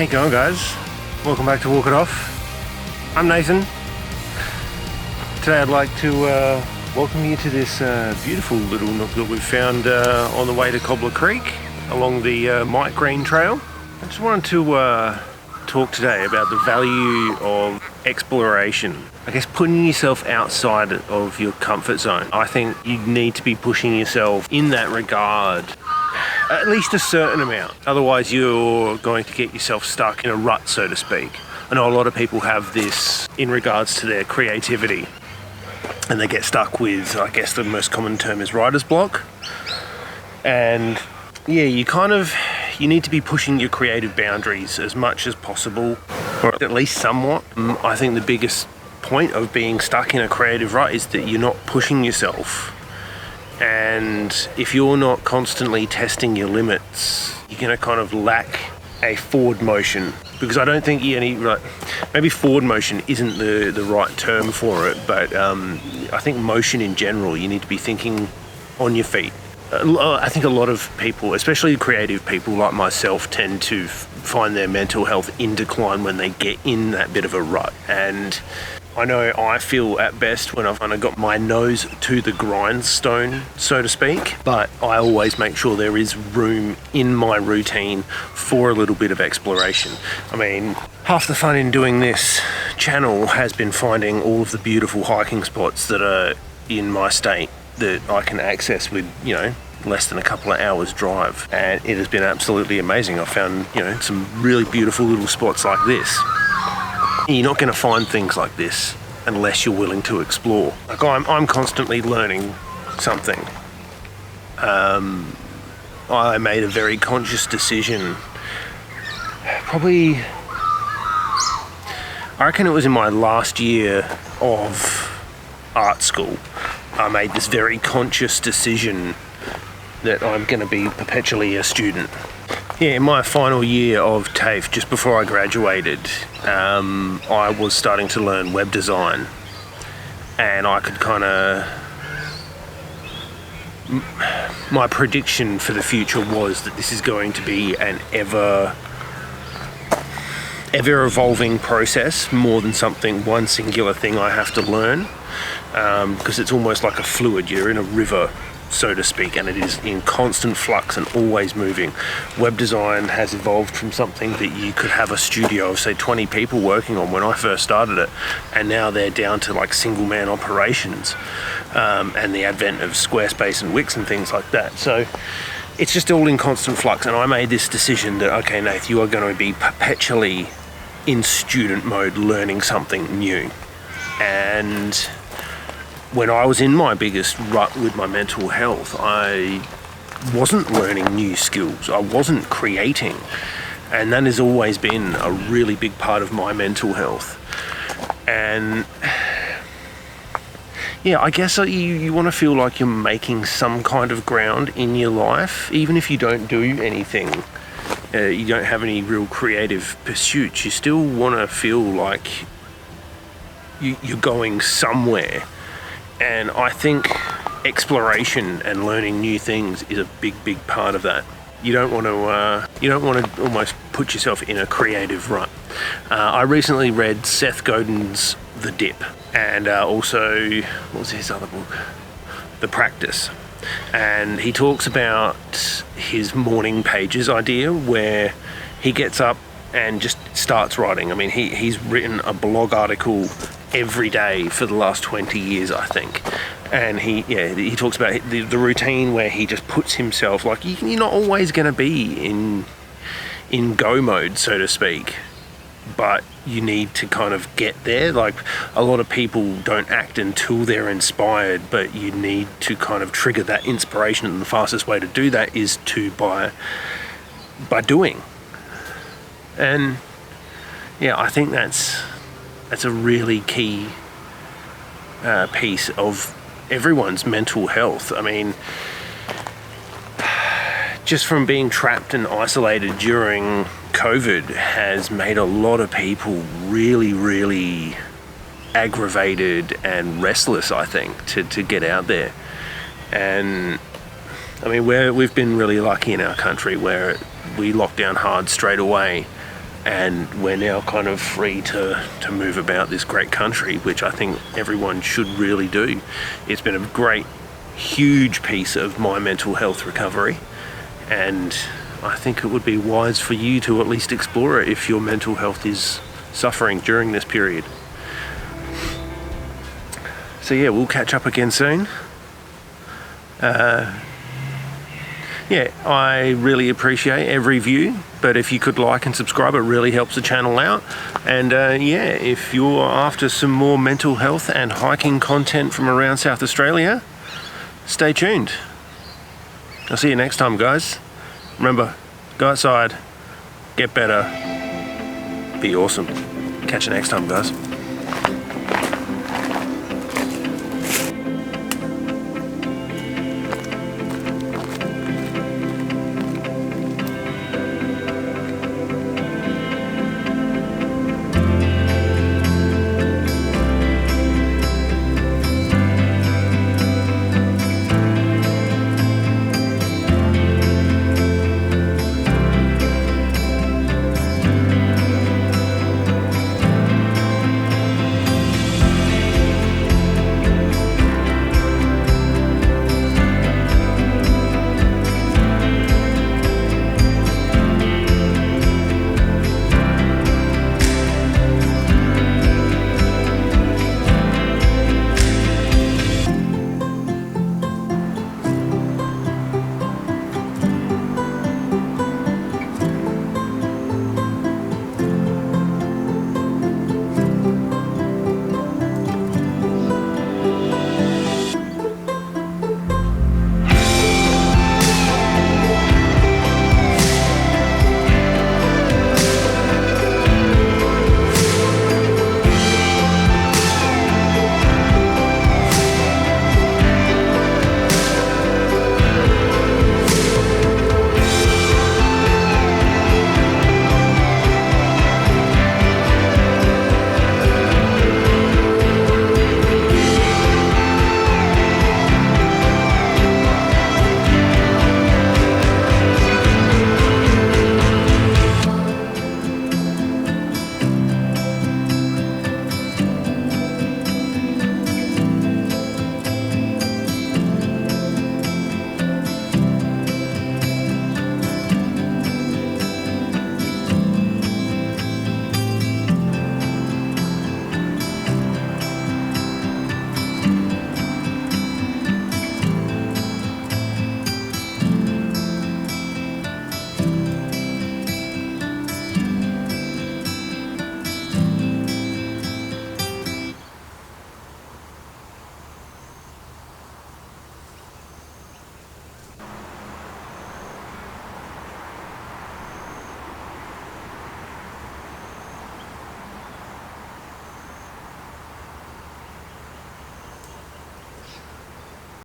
you going, guys? Welcome back to Walk It Off. I'm Nathan. Today I'd like to welcome you to this beautiful little nook that we've found on the way to Cobbler Creek along the Mike Green Trail. I just wanted to talk today about the value of exploration. I guess putting yourself outside of your comfort zone. I think you need to be pushing yourself in that regard at least a certain amount. Otherwise you're going to get yourself stuck in a rut, so to speak. I know a lot of people have this in regards to their creativity, and they get stuck with, I guess the most common term is writer's block. And yeah, you need to be pushing your creative boundaries as much as possible, or at least somewhat. I think the biggest point of being stuck in a creative rut is that you're not pushing yourself. And if you're not constantly testing your limits, you're going to kind of lack a forward motion. Because I don't think maybe forward motion isn't the right term for it, but I think motion in general, you need to be thinking on your feet. I think a lot of people, especially creative people like myself, tend to find their mental health in decline when they get in that bit of a rut. And I know I feel at best when I've kind of got my nose to the grindstone, so to speak, but I always make sure there is room in my routine for a little bit of exploration. I mean, half the fun in doing this channel has been finding all of the beautiful hiking spots that are in my state that I can access with, less than a couple of hours drive. And it has been absolutely amazing. I've found, some really beautiful little spots like this. You're not going to find things like this unless you're willing to explore. Like I'm constantly learning something. I made a very conscious decision. I reckon it was in my last year of art school. I made this very conscious decision that I'm going to be perpetually a student. Yeah, in my final year of TAFE, just before I graduated, I was starting to learn web design, and I could my prediction for the future was that this is going to be an ever evolving process, more than one singular thing I have to learn, because it's almost like a fluid. You're in a river, so to speak, and it is in constant flux and always moving. Web design has evolved from something that you could have a studio of, say, 20 people working on when I first started it, and now they're down to like single man operations, and the advent of Squarespace and Wix and things like that. So it's just all in constant flux, and I made this decision that, okay, Nath, you are going to be perpetually in student mode learning something new. And when I was in my biggest rut with my mental health, I wasn't learning new skills. I wasn't creating. And that has always been a really big part of my mental health. And yeah, I guess you want to feel like you're making some kind of ground in your life, even if you don't do anything. You don't have any real creative pursuits. You still want to feel like you're going somewhere. And I think exploration and learning new things is a big part of that. You don't want to almost put yourself in a creative rut. I recently read Seth Godin's The Dip, and also, what was his other book? The Practice. And he talks about his morning pages idea, where he gets up and just starts writing. I mean, he's written a blog article every day for the last 20 years, I think. And he talks about the routine where he just puts himself, like, you're not always going to be in go mode, so to speak, but you need to kind of get there. Like, a lot of people don't act until they're inspired, but you need to kind of trigger that inspiration, and the fastest way to do that is by doing. And yeah, I think that's a really key piece of everyone's mental health. I mean, just from being trapped and isolated during COVID has made a lot of people really aggravated and restless, I think, to get out there. And I mean, we've been really lucky in our country where we locked down hard straight away. and we're now kind of free to move about this great country, which I think everyone should really do. It's been a great, huge piece of my mental health recovery, and I think it would be wise for you to at least explore it if your mental health is suffering during this period. So yeah, we'll catch up again soon. Yeah, I really appreciate every view, but if you could like and subscribe, it really helps the channel out. And yeah, if you're after some more mental health and hiking content from around South Australia, stay tuned. I'll see you next time, guys. Remember, go outside, get better, be awesome. Catch you next time, guys.